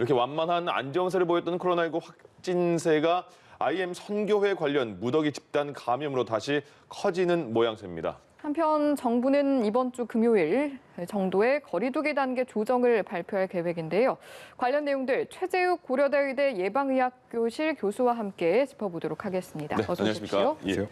이렇게 완만한 안정세를 보였던 코로나19 확진세가 IM 선교회 관련 무더기 집단 감염으로 다시 커지는 모양새입니다. 한편 정부는 이번 주 금요일 정도의 거리 두기 단계 조정을 발표할 계획인데요. 관련 내용들 최재욱 고려대 의대 예방의학교실 교수와 함께 짚어보도록 하겠습니다. 네, 어서 안녕하십니까? 오십시오. 예.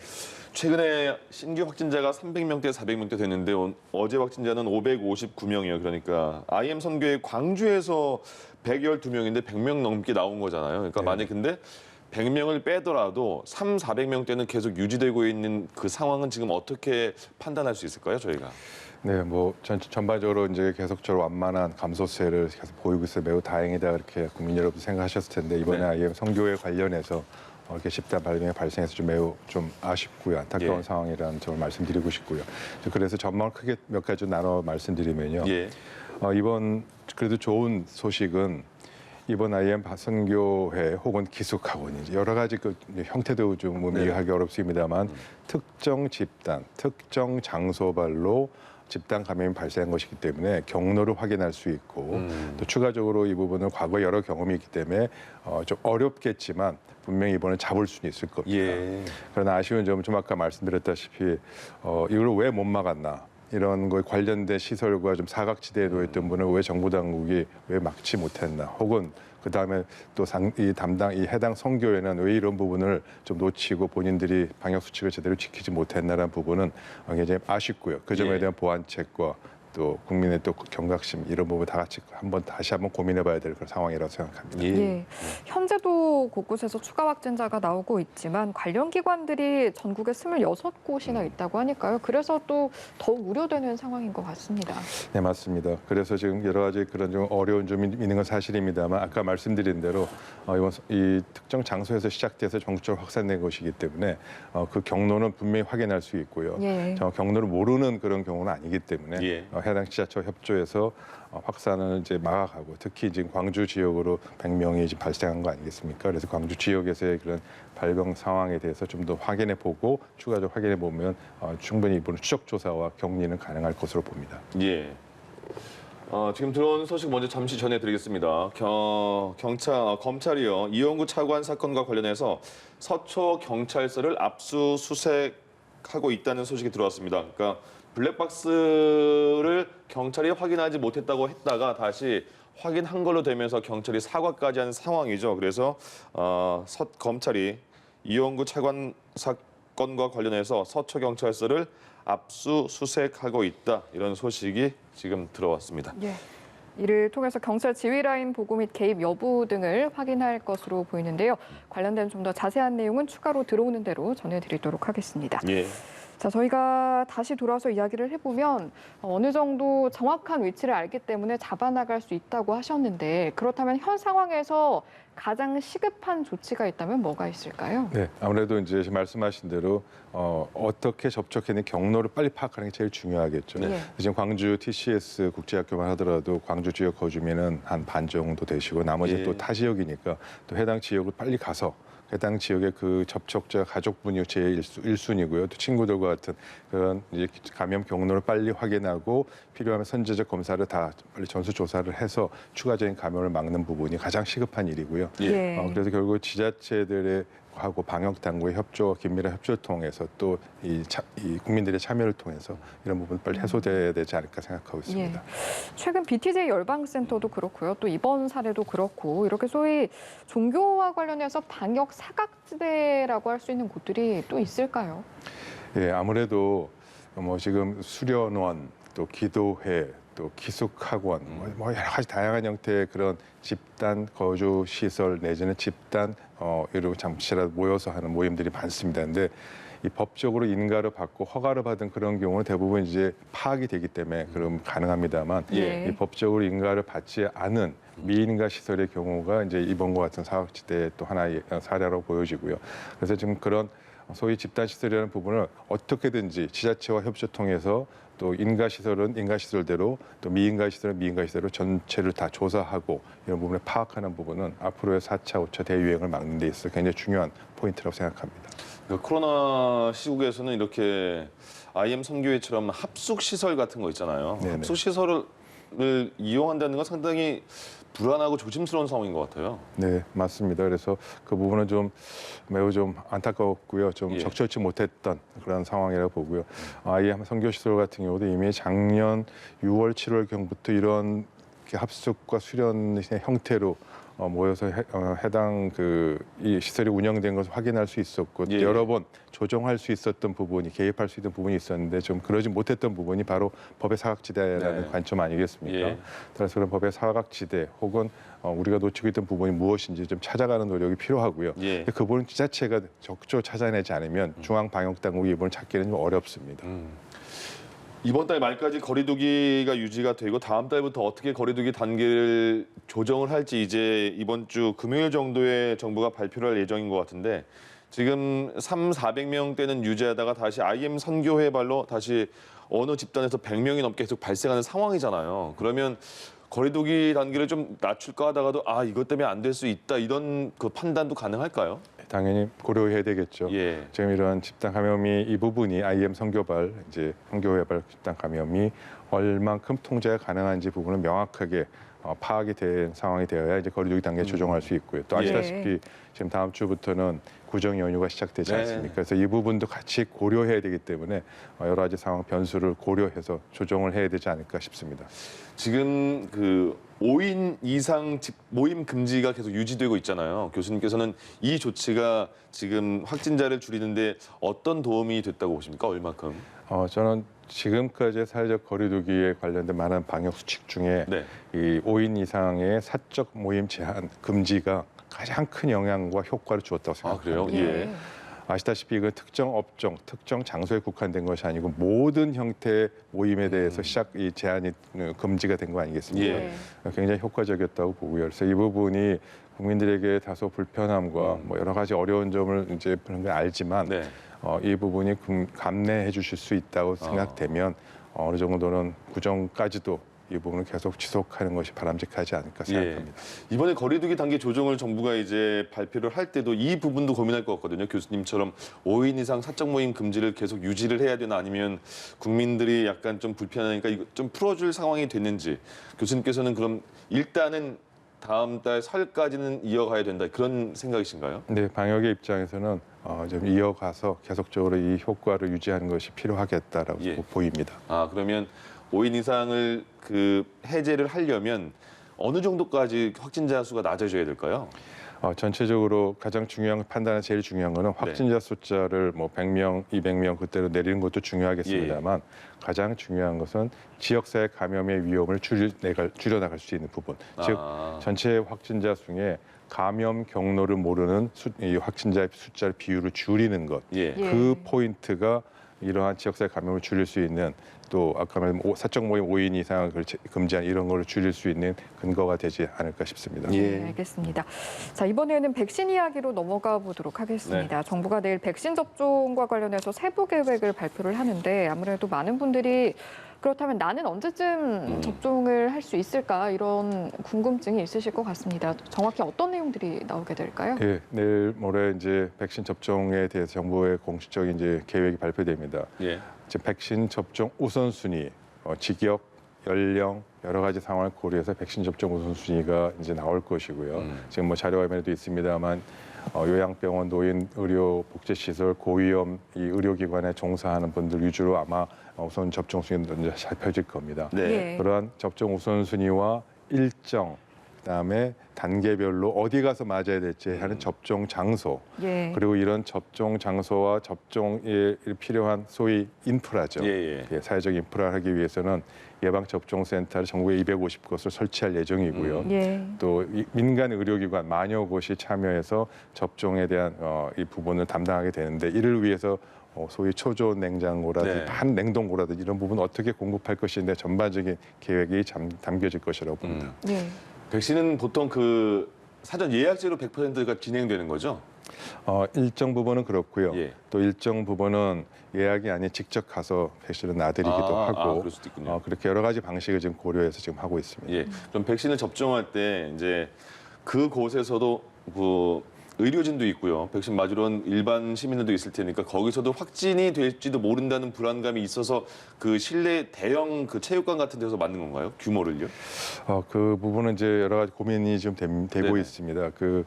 최근에 신규 확진자가 300명대, 400명대 됐는데 어제 확진자는 559명이에요. 그러니까 IM 선교회 광주에서 112명인데 100명 넘게 나온 거잖아요. 그러니까 만약 근데 100명을 빼더라도 400명대는 계속 유지되고 있는 그 상황은 지금 어떻게 판단할 수 있을까요, 저희가? 네, 뭐 전반적으로 이제 계속적으로 완만한 감소세를 계속 보이고 있어 매우 다행이다 이렇게 국민 여러분 생각하셨을 텐데 이번에 IM 선교회 관련해서 이렇게 집단 발병이 발생해서 매우 아쉽고요, 안타까운 상황이라는 점을 말씀드리고 싶고요. 그래서 전망을 크게 몇 가지 나눠 말씀드리면요. 이번 그래도 좋은 소식은 이번 IM 선교회 혹은 기숙학원인지 여러 가지 그 형태도 좀 이해하기 어렵습니다만 특정 집단, 특정 장소별로 집단 감염이 발생한 것이기 때문에 경로를 확인할 수 있고 또 추가적으로 이 부분은 과거 여러 경험이 있기 때문에 좀 어렵겠지만 분명히 이번에 잡을 수는 있을 겁니다. 그러나 아쉬운 점은 좀 아까 말씀드렸다시피 이걸 왜 못 막았나? 이런 거에 관련된 시설과 좀 사각지대에 놓였던 분을 왜 정부 당국이 왜 막지 못했나? 혹은 그 다음에 또 이 해당 선교회는 왜 이런 부분을 좀 놓치고 본인들이 방역 수칙을 제대로 지키지 못했나라는 부분은 굉장히 아쉽고요. 그 점에 대한 보완책과 또 국민의 또 경각심 이런 부분 다 같이 다시 한번 고민해봐야 될 그런 상황이라고 생각합니다. 현재도 곳곳에서 추가 확진자가 나오고 있지만 관련 기관들이 전국에 26곳이나 있다고 하니까요. 그래서 또 더욱 우려되는 상황인 것 같습니다. 네, 맞습니다. 그래서 지금 여러 가지 그런 좀 어려운 점이 있는 건 사실입니다만 아까 말씀드린 대로 이번 이 특정 장소에서 시작돼서 전국적으로 확산된 것이기 때문에 그 경로는 분명히 확인할 수 있고요. 경로를 모르는 그런 경우는 아니기 때문에 해당 지자체와 협조해서 확산을 이제 막아가고 특히 지금 광주 지역으로 100명이 지금 발생한 거 아니겠습니까? 그래서 광주 지역에서의 그런 발병 상황에 대해서 좀 더 확인해 보고 추가적으로 확인해 보면 충분히 이번 추적 조사와 격리는 가능할 것으로 봅니다. 지금 들어온 소식 먼저 잠시 전해드리겠습니다. 검찰이요 이용구 차관 사건과 관련해서 서초 경찰서를 압수수색하고 있다는 소식이 들어왔습니다. 그러니까 블랙박스를 경찰이 확인하지 못했다고 했다가 다시 확인한 걸로 되면서 경찰이 사과까지 한 상황이죠. 그래서 검찰이 이용구 차관 사건과 관련해서 서초경찰서를 압수수색하고 있다. 이런 소식이 지금 들어왔습니다. 이를 통해서 경찰 지휘라인 보고 및 개입 여부 등을 확인할 것으로 보이는데요. 관련된 좀 더 자세한 내용은 추가로 들어오는 대로 전해드리도록 하겠습니다. 자, 저희가 다시 돌아와서 이야기를 해보면 어느 정도 정확한 위치를 알기 때문에 잡아나갈 수 있다고 하셨는데 그렇다면 현 상황에서 가장 시급한 조치가 있다면 뭐가 있을까요? 네, 아무래도 이제 말씀하신 대로 어떻게 접촉했는 경로를 빨리 파악하는 게 제일 중요하겠죠. 지금 광주 TCS 국제학교만 하더라도 광주 지역 거주민은 한 반 정도 되시고 나머지 또 타 지역이니까 또 해당 지역을 빨리 가서 해당 지역의 그 접촉자 가족분이 제일 1순위고요. 또 친구들과 같은 그런 이제 감염 경로를 빨리 확인하고 필요하면 선제적 검사를 다 빨리 전수 조사를 해서 추가적인 감염을 막는 부분이 가장 시급한 일이고요. 그래서 결국 지자체들의 하고 방역 당국의 협조와 긴밀한 협조를 통해서 또 이 국민들의 참여를 통해서 이런 부분 빨리 해소돼야 되지 않을까 생각하고 있습니다. 최근 BTJ 열방센터도 그렇고요. 또 이번 사례도 그렇고 이렇게 소위 종교와 관련해서 방역 사각지대라고 할 수 있는 곳들이 또 있을까요? 아무래도 뭐 지금 수련원 또 기도회 또 기숙학원 뭐 여러 가지 다양한 형태의 그런 집단 거주 시설 내지는 집단 이러고 잠시라도 모여서 하는 모임들이 많습니다. 근데 이 법적으로 인가를 받고 허가를 받은 그런 경우는 대부분 이제 파악이 되기 때문에 그럼 가능합니다만 이 법적으로 인가를 받지 않은 미인가 시설의 경우가 이제 이번과 같은 사각지대의 또 하나의 사례로 보여지고요. 그래서 지금 그런 소위 집단시설이라는 부분을 어떻게든지 지자체와 협조 통해서 또 인가시설은 인가시설대로 또 미인가시설은 미인가시설로 전체를 다 조사하고 이런 부분을 파악하는 부분은 앞으로의 4차, 5차 대유행을 막는 데 있어서 굉장히 중요한 포인트라고 생각합니다. 코로나 시국에서는 이렇게 IM 선교회처럼 합숙시설 같은 거 있잖아요. 합숙시설을 이용한다는 건 상당히 불안하고 조심스러운 상황인 것 같아요. 네, 맞습니다. 그래서 그 부분은 좀 매우 좀 안타까웠고요. 좀 예. 적절치 못했던 그런 상황이라고 보고요. IM 선교시설 같은 경우도 이미 작년 6월, 7월경부터 이런 합숙과 수련의 형태로 모여서 해당 이 시설이 운영된 것을 확인할 수 있었고 예. 여러 번 조정할 수 있었던 부분이 개입할 수 있는 부분이 있었는데 좀 그러지 못했던 부분이 바로 법의 사각지대라는 네. 관점 아니겠습니까? 예. 따라서 그런 법의 사각지대 혹은 우리가 놓치고 있던 부분이 무엇인지 좀 찾아가는 노력이 필요하고요. 예. 그 부분 자체가 적극적으로 찾아내지 않으면 중앙방역당국이 이번을 찾기는 좀 어렵습니다. 이번 달 말까지 거리두기가 유지가 되고 다음 달부터 어떻게 거리두기 단계를 조정을 할지 이제 이번 주 금요일 정도에 정부가 발표를 할 예정인 것 같은데 지금 400명대는 유지하다가 다시 IM 선교회 발로 다시 어느 집단에서 100명이 넘게 계속 발생하는 상황이잖아요. 그러면 거리두기 단계를 좀 낮출까 하다가도 이것 때문에 안 될 수 있다 이런 그 판단도 가능할까요? 당연히 고려해야 되겠죠. 예. 지금 이런 집단 감염이 이 부분이 IM 선교발 이제 선교회발 집단 감염이 얼만큼 통제가 가능한지 부분은 명확하게 파악이 된 상황이 되어야 이제 거리두기 단계 조정할 수 있고요. 또 아시다시피 지금 다음 주부터는 구정 연휴가 시작되지 네. 않습니까? 그래서 이 부분도 같이 고려해야 되기 때문에 여러 가지 상황 변수를 고려해서 조정을 해야 되지 않을까 싶습니다. 지금 그 5인 이상 모임 금지가 계속 유지되고 있잖아요. 교수님께서는 이 조치가 지금 확진자를 줄이는데 어떤 도움이 됐다고 보십니까? 얼마큼? 저는 지금까지의 사회적 거리두기에 관련된 많은 방역 수칙 중에 네. 이 5인 이상의 사적 모임 제한 금지가 가장 큰 영향과 효과를 주었다고 그래요? 생각합니다. 예. 아시다시피 이건 특정 업종, 특정 장소에 국한된 것이 아니고 모든 형태의 모임에 대해서 이 제한이 금지가 된 거 아니겠습니까? 예. 굉장히 효과적이었다고 보고요. 그래서 이 부분이 국민들에게 다소 불편함과 뭐 여러 가지 어려운 점을 이제 그런 걸 알지만 네. 이 부분이 감내해 주실 수 있다고 생각되면 어느 정도는 구정까지도 이 부분을 계속 지속하는 것이 바람직하지 않을까 생각합니다. 예. 이번에 거리두기 단계 조정을 정부가 이제 발표를 할 때도 이 부분도 고민할 것 같거든요. 교수님처럼 5인 이상 사적 모임 금지를 계속 유지를 해야 되나 아니면 국민들이 약간 좀 불편하니까 이거 좀 풀어줄 상황이 됐는지 교수님께서는 그럼 일단은 다음 달 설까지는 이어가야 된다 그런 생각이신가요? 네, 방역의 입장에서는 좀 이어가서 계속적으로 이 효과를 유지하는 것이 필요하겠다라고 보입니다. 그러면 5인 이상을 해제를 하려면 어느 정도까지 확진자 수가 낮아져야 될까요? 전체적으로 가장 중요한 판단은 제일 중요한 거는 확진자 숫자를 뭐 100명, 200명 그때로 내리는 것도 중요하겠습니다만 가장 중요한 것은 지역사회 감염의 위험을 줄여나갈 수 있는 부분. 즉 전체 확진자 중에 감염 경로를 모르는 이 확진자의 숫자를 비율을 줄이는 것. 그 포인트가 이러한 지역사회 감염을 줄일 수 있는 또 아까 말한 사적 모임 5인 이상을 금지한 이런 걸 줄일 수 있는 근거가 되지 않을까 싶습니다. 네, 알겠습니다. 자, 이번에는 백신 이야기로 넘어가 보도록 하겠습니다. 네. 정부가 내일 백신 접종과 관련해서 세부 계획을 발표를 하는데 아무래도 많은 분들이 그렇다면 나는 언제쯤 접종을 할 수 있을까 이런 궁금증이 있으실 것 같습니다. 정확히 어떤 내용들이 나오게 될까요? 예, 내일 모레 이제 백신 접종에 대해서 정부의 공식적인 이제 계획이 발표됩니다. 지금 백신 접종 우선순위, 직역, 연령 여러 가지 상황을 고려해서 백신 접종 우선순위가 이제 나올 것이고요. 지금 뭐 자료 화면에도 있습니다만 요양병원, 노인 의료 복지시설, 고위험 이 의료기관에 종사하는 분들 위주로 아마 우선 접종 순위가 이제 살펴질 겁니다. 그러한 접종 우선순위와 일정, 그다음에 단계별로 어디 가서 맞아야 될지 하는 접종 장소, 그리고 이런 접종 장소와 접종에 필요한 소위 인프라죠. 사회적 인프라를 하기 위해서는 예방접종센터를 전국에 250곳을 설치할 예정이고요. 또 민간 의료기관 만여 곳이 참여해서 접종에 대한 이 부분을 담당하게 되는데 이를 위해서 소위 초전 냉장고라든지 반냉동고라든지 이런 부분 어떻게 공급할 것인데 전반적인 계획이 담겨질 것이라고 봅니다. 백신은 보통 사전 예약제로 100%가 진행되는 거죠? 일정 부분은 그렇고요. 또 일정 부분은 예약이 아닌 직접 가서 백신을 놔드리기도 하고 그럴 수도 있군요. 그렇게 여러 가지 방식을 지금 고려해서 지금 하고 있습니다. 그럼 백신을 접종할 때 이제 그곳에서도 의료진도 있고요. 백신 맞으러 온 일반 시민들도 있을 테니까 거기서도 확진이 될지도 모른다는 불안감이 있어서 그 실내 대형 그 체육관 같은 데서 맞는 건가요? 규모를요? 그 부분은 이제 여러 가지 고민이 좀 되고 네네. 있습니다. 그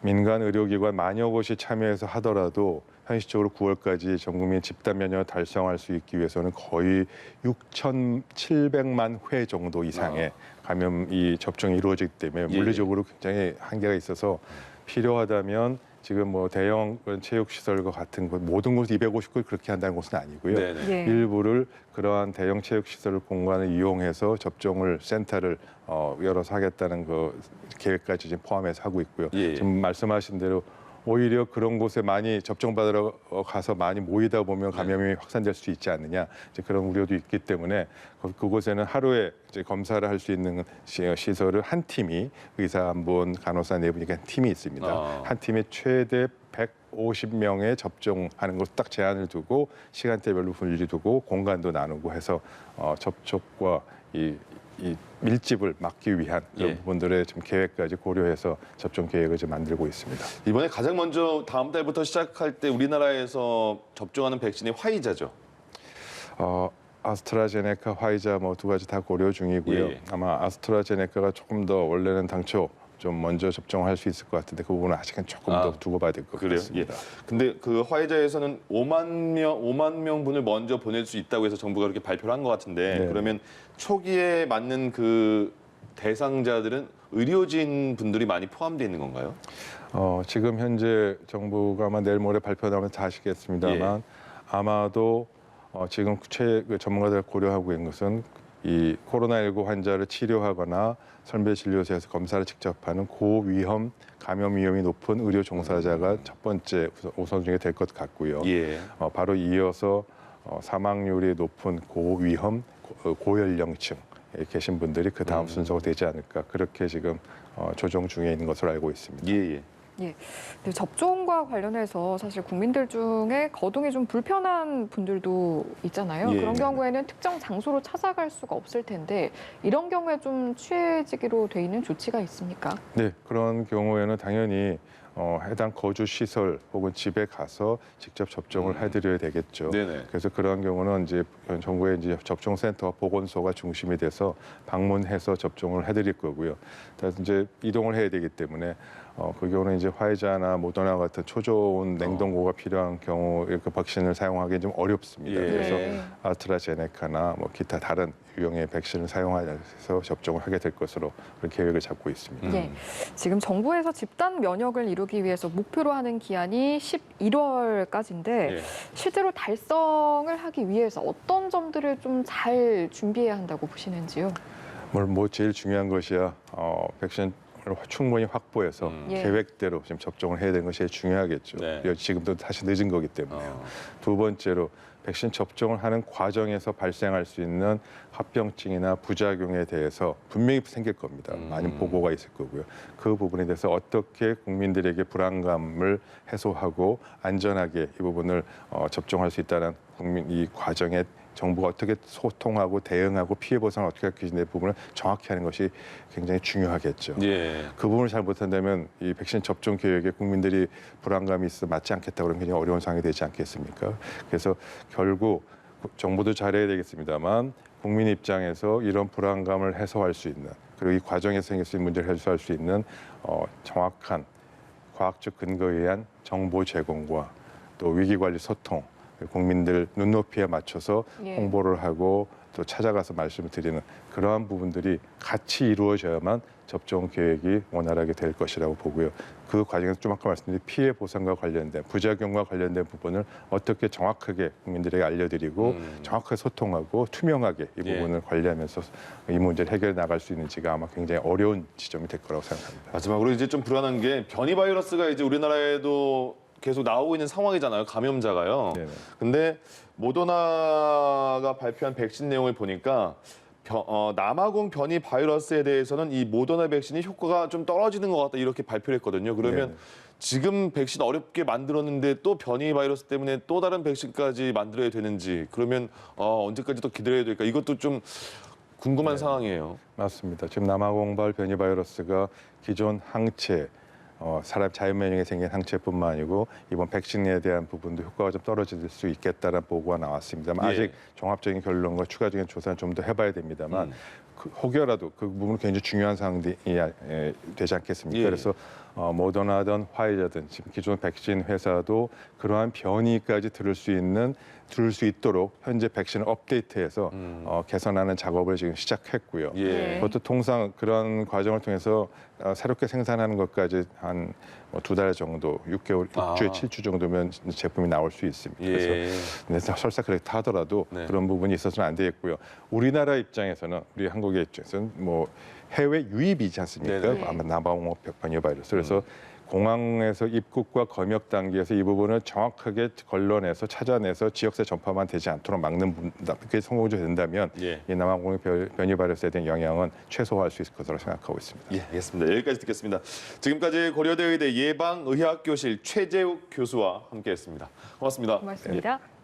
민간 의료기관 만여 곳이 참여해서 하더라도 현실적으로 9월까지 전 국민 집단 면역을 달성할 수 있기 위해서는 거의 6,700만 회 정도 이상의 감염이 접종이 이루어지기 때문에 예. 물리적으로 굉장히 한계가 있어서 필요하다면 지금 뭐 대형 그런 체육시설과 같은 곳 모든 곳 250곳 그렇게 한다는 것은 아니고요. 네네. 예. 일부를 그러한 대형 체육시설 공간을 이용해서 접종을 센터를 열어서 하겠다는 그 계획까지 지금 포함해서 하고 있고요. 예. 지금 말씀하신 대로 오히려 그런 곳에 많이 접종받으러 가서 많이 모이다 보면 감염이 확산될 수 있지 않느냐 이제 그런 우려도 있기 때문에 그곳에는 하루에 이제 검사를 할 수 있는 시설을 한 팀이 의사 한 분, 간호사 네 분이 한 팀이 있습니다. 한 팀에 최대 150명의 접종하는 것 딱 제한을 두고 시간대별로 분리두고 공간도 나누고 해서 접촉과 이 밀집을 막기 위한 그런 예. 부분들의 좀 계획까지 고려해서 접종 계획을 좀 만들고 있습니다. 이번에 가장 먼저 다음 달부터 시작할 때 우리나라에서 접종하는 백신이 화이자죠. 아스트라제네카, 화이자 뭐 두 가지 다 고려 중이고요. 예. 아마 아스트라제네카가 조금 더 원래는 당초 좀 먼저 접종할 수 있을 것 같은데 그 부분은 아직은 조금 더 두고 봐야 될 것 그래요? 같습니다. 예. 근데 그 화이자에서는 5만 명분을 먼저 보낼 수 있다고 해서 정부가 그렇게 발표를 한 것 같은데 네. 그러면 초기에 맞는 그 대상자들은 의료진 분들이 많이 포함되어 있는 건가요? 지금 현재 정부가 아마 내일 모레 발표하면 다 아시겠습니다만 아마도 지금 그 전문가들 고려하고 있는 것은 이 코로나19 환자를 치료하거나 선별진료소에서 검사를 직접 하는 고위험 감염 위험이 높은 의료 종사자가 첫 번째 우선순위가 될 것 같고요. 예. 바로 이어서 사망률이 높은 고위험 고연령층에 계신 분들이 그 다음 순서가 되지 않을까 그렇게 지금 조정 중에 있는 것으로 알고 있습니다. 예. 예. 근데 접종과 관련해서 사실 국민들 중에 거동이 좀 불편한 분들도 있잖아요. 예. 그런 경우에는 특정 장소로 찾아갈 수가 없을 텐데 이런 경우에 좀 취해지기로 돼 있는 조치가 있습니까? 네, 그런 경우에는 당연히 해당 거주 시설 혹은 집에 가서 직접 접종을 해드려야 되겠죠. 네네. 그래서 그러한 경우는 이제 정부의 이제 접종센터와 보건소가 중심이 돼서 방문해서 접종을 해드릴 거고요. 그래서 이제 이동을 해야 되기 때문에 그 경우는 이제 화이자나 모더나 같은 초저온 냉동고가 필요한 경우 그 백신을 사용하기 좀 어렵습니다. 예. 그래서 아스트라제네카나 뭐 기타 다른 유형의 백신을 사용해서 접종을 하게 될 것으로 그런 계획을 잡고 있습니다. 예. 지금 정부에서 집단 면역을 이루기 위해서 목표로 하는 기한이 11월까지인데 예. 실제로 달성을 하기 위해서 어떤 점들을 좀 잘 준비해야 한다고 보시는지요? 뭐 제일 중요한 것이야 백신을 충분히 확보해서 예. 계획대로 지금 접종을 해야 되는 것이 제일 중요하겠죠. 네. 지금도 사실 늦은 거기 때문에요. 두 번째로 백신 접종을 하는 과정에서 발생할 수 있는 합병증이나 부작용에 대해서 분명히 생길 겁니다. 많은 보고가 있을 거고요. 그 부분에 대해서 어떻게 국민들에게 불안감을 해소하고 안전하게 이 부분을 접종할 수 있다는 국민 이 과정에 정부가 어떻게 소통하고 대응하고 피해 보상을 어떻게 할 것인지 부분을 정확히 하는 것이 굉장히 중요하겠죠. 예. 그 부분을 잘 못한다면 이 백신 접종 계획에 국민들이 불안감이 있어 맞지 않겠다 그러면 굉장히 어려운 상황이 되지 않겠습니까? 그래서 결국 정부도 잘해야 되겠습니다만 국민 입장에서 이런 불안감을 해소할 수 있는 그리고 이 과정에서 생길 수 있는 문제를 해소할 수 있는 정확한 과학적 근거에 의한 정보 제공과 또 위기관리 소통 국민들 눈높이에 맞춰서 예. 홍보를 하고 또 찾아가서 말씀을 드리는 그러한 부분들이 같이 이루어져야만 접종 계획이 원활하게 될 것이라고 보고요. 그 과정에서 좀 아까 말씀드린 피해 보상과 관련된 부작용과 관련된 부분을 어떻게 정확하게 국민들에게 알려드리고 정확하게 소통하고 투명하게 이 부분을 관리하면서 이 문제를 해결해 나갈 수 있는지가 아마 굉장히 어려운 지점이 될 거라고 생각합니다. 마지막으로 이제 좀 불안한 게 변이 바이러스가 이제 우리나라에도 계속 나오고 있는 상황이잖아요. 감염자가요. 네네. 근데 모더나가 발표한 백신 내용을 보니까 남아공 변이 바이러스에 대해서는 이 모더나 백신이 효과가 좀 떨어지는 것 같다 이렇게 발표를 했거든요. 그러면 네네. 지금 백신 어렵게 만들었는데 또 변이 바이러스 때문에 또 다른 백신까지 만들어야 되는지 그러면 언제까지 또 기다려야 될까 이것도 좀 궁금한 상황이에요. 맞습니다. 지금 남아공발 변이 바이러스가 기존 항체 사람 자연 면역이 생긴 항체뿐만 아니고 이번 백신에 대한 부분도 효과가 좀 떨어질 수 있겠다는 보고가 나왔습니다만 예. 아직 종합적인 결론과 추가적인 조사는 좀 더 해봐야 됩니다만 혹여라도 그 부분은 굉장히 중요한 사항이 되지 않겠습니까? 예. 그래서 모더나든 화이자든 지금 기존 백신 회사도 그러한 변이까지 들을 수 있도록 현재 백신을 업데이트해서 개선하는 작업을 지금 시작했고요. 예. 그것도 통상 그런 과정을 통해서 새롭게 생산하는 것까지 한 2달 정도, 6개월, 6주에 7주 정도면 제품이 나올 수 있습니다. 예. 그래서 설사 그렇다 하더라도 네. 그런 부분이 있어서는 안 되겠고요. 우리나라 입장에서는 우리 한국의 입장에서는 뭐 해외 유입이지 않습니까? 네네. 아마 남아공업 변이 바이러스. 그래서 공항에서 입국과 검역 단계에서 이 부분을 정확하게 걸러내서 찾아내서 지역사회 전파만 되지 않도록 막는 그게 성공적이 된다면 예. 이 남아공의 변이 바이러스에 대한 영향은 최소화할 수 있을 것으로 생각하고 있습니다. 예, 알겠습니다. 여기까지 듣겠습니다. 지금까지 고려대 의대 예방의학교실 최재욱 교수와 함께했습니다. 고맙습니다. 고맙습니다.